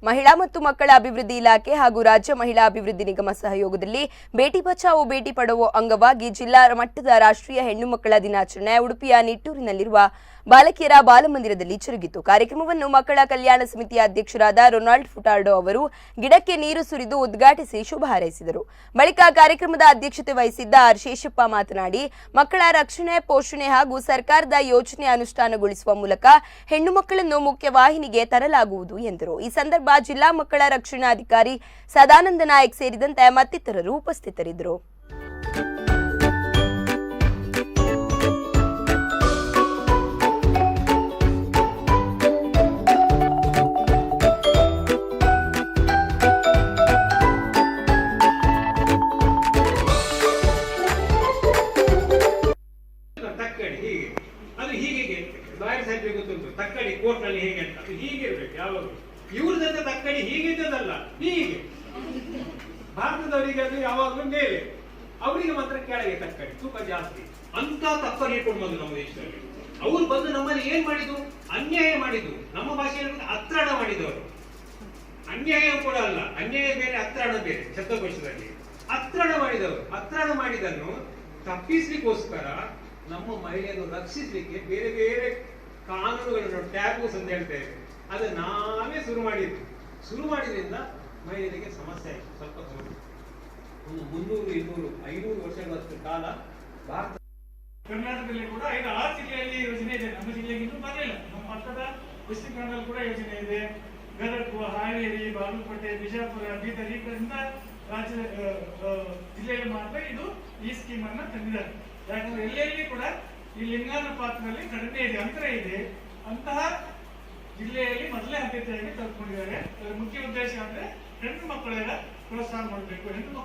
ಮಹಿಳಾ ಮತ್ತು ಮಕ್ಕಳ ಅಭಿವೃದ್ಧಿ ಇಲಾಖೆ ಹಾಗೂ ರಾಜ್ಯ ಮಹಿಳಾ ಅಭಿವೃದ್ಧಿ ನಿಗಮ ಸಹಯೋಗದಲ್ಲಿ ಬೇಟಿ ಬಚಾವೋ ಬೇಟಿ ಪಡಾವೋ ಅಂಗವಾಗಿ ಜಿಲ್ಲಾ ಮಟ್ಟದ ರಾಷ್ಟ್ರೀಯ ಹೆಣ್ಣು ಮಕ್ಕಳ ದಿನಾಚರಣೆ ಉಡುಪಿಯ ನಿಟ್ಟೂರಿನಲ್ಲಿರುವ ಬಾಲಕಿಯರ ಬಾಲಮಂದಿರದಲ್ಲಿ ಜರುಗಿತು. ಕಾರ್ಯಕ್ರಮವನ್ನು ಮಕ್ಕಳ ಕಲ್ಯಾಣ ಸಮಿತಿಯ ಅಧ್ಯಕ್ಷರಾದ ರೊನಾಲ್ಡ್ ಫುಟಾರ್ಡೋ ಅವರು ಗಿಡಕ್ಕೆ ನೀರು ಸುರಿದು ಉದ್ಘಾಟಿಸಿ ಶುಭ ಹಾರೈಸಿದರು. ಬಳಿಕ ಕಾರ್ಯಕ್ರಮದ ಅಧ್ಯಕ್ಷತೆ ವಹಿಸಿದ್ದ ಆರ್ ಶೇಷಪ್ಪ ಮಾತನಾಡಿ, ಮಕ್ಕಳ ರಕ್ಷಣೆ, ಪೋಷಣೆ ಹಾಗೂ ಸರ್ಕಾರದ ಯೋಜನೆ ಅನುಷ್ಠಾನಗೊಳಿಸುವ ಮೂಲಕ ಹೆಣ್ಣು ಮಕ್ಕಳನ್ನು ಮುಖ್ಯವಾಹಿನಿಗೆ ತರಲಾಗುವುದು ಎಂದರು. ಈ ಸಂದರ್ಭ ಜಿಲ್ಲಾ ಮಕ್ಕಳ ರಕ್ಷಣಾಧಿಕಾರಿ ಸದಾನಂದ ನಾಯಕ್ ಸೇರಿದಂತೆ ಮತ್ತಿತರರು ಉಪಸ್ಥಿತರಿದ್ದರು. ತಕ್ಕಡಿ ಕೋರ್ಟ್ ನಲ್ಲಿ ಹೇಗೆ ಅಂತ ಹೀಗೆ ಇರ್ಬೇಕು. ಯಾವಾಗ ಇವ್ರದಂತ ತಕ್ಕಡಿ ಹೀಗೆ ಇದ್ದದಲ್ಲ, ಹೀಗೆ ಭಾರತದವರಿಗೆ ಅದು ಯಾವಾಗಲೂ ಮೇಲೆ, ಅವರಿಗೆ ಮಾತ್ರ ಕೆಳಗೆ ತಕ್ಕಡಿ, ತೂಕ ಜಾಸ್ತಿ ಅಂತ ತಕ್ಕಡಿ ಇಟ್ಕೊಂಡು ಬಂದು ನಮ್ಮ ದೇಶದಲ್ಲಿ. ಅವ್ರು ಬಂದು ನಮ್ಮಲ್ಲಿ ಏನ್ ಮಾಡಿದ್ರು? ಅನ್ಯಾಯ ಮಾಡಿದ್ರು. ನಮ್ಮ ಭಾಷೆಯಲ್ಲಿ ಅತ್ರಾಣ ಮಾಡಿದವರು. ಅನ್ಯಾಯ ಕೂಡ ಅಲ್ಲ, ಅನ್ಯಾಯ ಬೇರೆ, ಅತ್ರಾಣ ಬೇರೆ. ಶಬ್ದಕೋಶದಲ್ಲಿ ಅತ್ರಾಣ ಮಾಡಿದವರು. ಅತ್ರಾಣ ಮಾಡಿದನ್ನು ತಪ್ಪಿಸ್ಲಿಕ್ಕೋಸ್ಕರ ನಮ್ಮ ಮಹಿಳೆಯನ್ನು ರಕ್ಷಿಸಲಿಕ್ಕೆ ಬೇರೆ ಬೇರೆ ಕಾನೂನುಗಳನ್ನು ಟ್ಯಾಬೂಸ್ ಅಂತ ಹೇಳ್ತೇವೆ, ಅದು ನಾವೇ ಶುರು ಮಾಡಿದ್ರಿಂದ ಮಹಿಳೆಯರಿಗೆ ಸಮಸ್ಯೆ ಆಯಿತು. ಸ್ವಲ್ಪ ಒಂದು 300, 200, 500 ವರ್ಷಗಳಷ್ಟು ಕಾಲ ಭಾರತ ಕರ್ನಾಟಕದಲ್ಲಿ ಕೂಡ 5-6 ಜಿಲ್ಲೆಯಲ್ಲಿ ಯೋಜನೆ ಇದೆ. ನಮ್ಮ ಜಿಲ್ಲೆಗೆ ಇನ್ನೂ ಬರಲಿಲ್ಲ. ನಮ್ಮ ಪಕ್ಕದ ವೆಸ್ಟ್ ಕನ್ನಡದಲ್ಲಿ ಕೂಡ ಯೋಜನೆ ಇದೆ. ಗದಗ, ಹಾವೇರಿ, ಬಾಗಲಕೋಟೆ, ಬಿಜಾಪುರ, ಬೀದರ್ ಈ ಕಡೆಯಿಂದ ರಾಜ್ಯದ ಜಿಲ್ಲೆಯಲ್ಲಿ ಮಾತ್ರ ಇದು ಈ ಸ್ಕೀಮ್ ಅನ್ನ ತಂದಿದ್ದಾರೆ. ಯಾಕಂದ್ರೆ ಎಲ್ಲೆಲ್ಲಿ ಕೂಡ ಈ ಲಿಂಗಾನುಪಾತದಲ್ಲಿ ಕಡಿಮೆ ಇದೆ, ಅಂತರ ಇದೆ. ಅಂತಹ ಜಿಲ್ಲೆಯಲ್ಲಿ ಮೊದಲೇ ಆದ್ಯತೆಯಾಗಿ ತೆಗೆದುಕೊಂಡಿದ್ದಾರೆ. ಮುಖ್ಯ ಉದ್ದೇಶ ಅಂದ್ರೆ ಹೆಣ್ಣು ಮಕ್ಕಳಿಗೆ ಪ್ರೋತ್ಸಾಹ ಮಾಡಬೇಕು. ಹೆಣ್ಣು